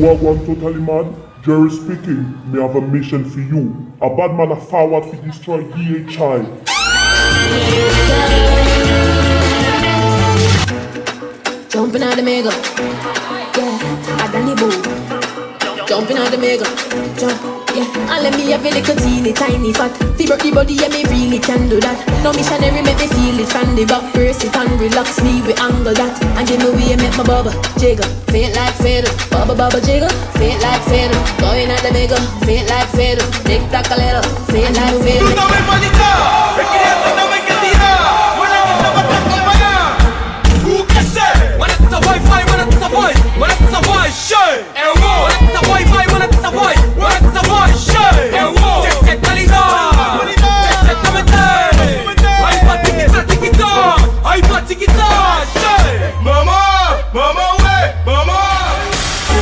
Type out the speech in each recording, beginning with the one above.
Wagwan totally man, Jerry speaking, me have a mission for you. A bad man a forward to destroy DHI. Jumping out the mega, yeah, I done the boo. Jumping out the mega, jump. Yeah, and let me have a little teeny tiny fat. Feel the body, yeah, me really can do that. No missionary make me feel it from the back. Press it and relax me, we angle that. And give me way, make my baba jiggle. Feel like fiddle, baba jiggle. Feel like fiddle, going at the mega. Feel like fiddle, tick tock a little. Feel like fiddle. Tú no ves manita, requiere no me que tira. Buena que se va a acompañar. ¿Qué sé? When it's a Wi-Fi, when it's a voice, when it's a voice, shit. And war. When it's a Wi-Fi, when it's a voice, when it's a voice, shit. And war. Check calidad. Check calidad. Ay pa tiquita, ay pa tiquita, shit. Mama, mama.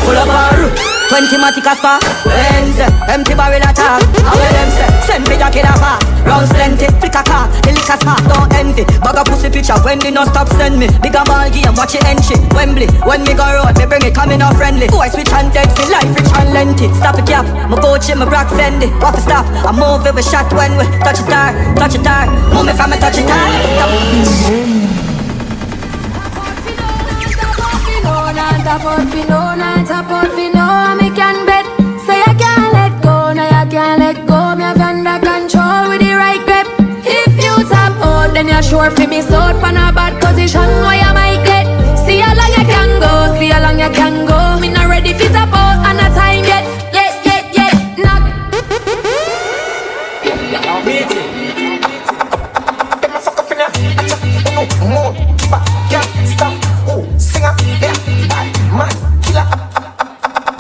Pull up a root, 20 matic a spark. Benz, empty barrel attack. How will them say? Send me your kid a fast. Rounds plenty, flick a car, the liquor spark, don't envy. Bag a pussy picture, when they no stop send me. Bigger ball game, watch it entry. Wembley, when me go road, me bring it coming off friendly. Boy switch and dead, feel life rich and lengthy. Stop it cap, my Gucci, my Brock Fendi. What to stop, I move it with shot when we touch it hard. Move me from me touch it hard. Top out, me can bet. So you can't let go, no you can't let go. Me have under control with the right grip. If you tap out, then you're sure for me so on a bad position where you might get. See how long you can go, see how long you can go. Me not ready for tap out and a time yet. Knock. Yeah, beat it. Get my fuck up in there. No more, but can't stop. Oh, singer, yeah, bad man, killer.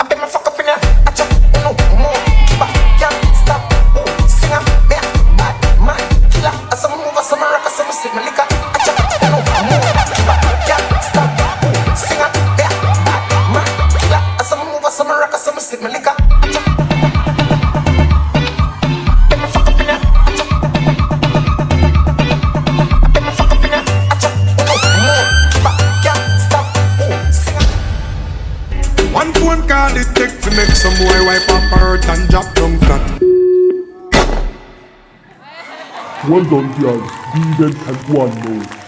Get my fuck up in there. No more, but can't stop. Oh, singer, yeah, bad man, killer. As I move, as I rock, as I sip my liquor. No more, but can't stop. Oh, singer, yeah, bad man, killer. As I move, as I rock, as I sip my liquor. One phone call it take to make some boy wipe up her hurt and drop down flat. Well done, girl. The event has won now.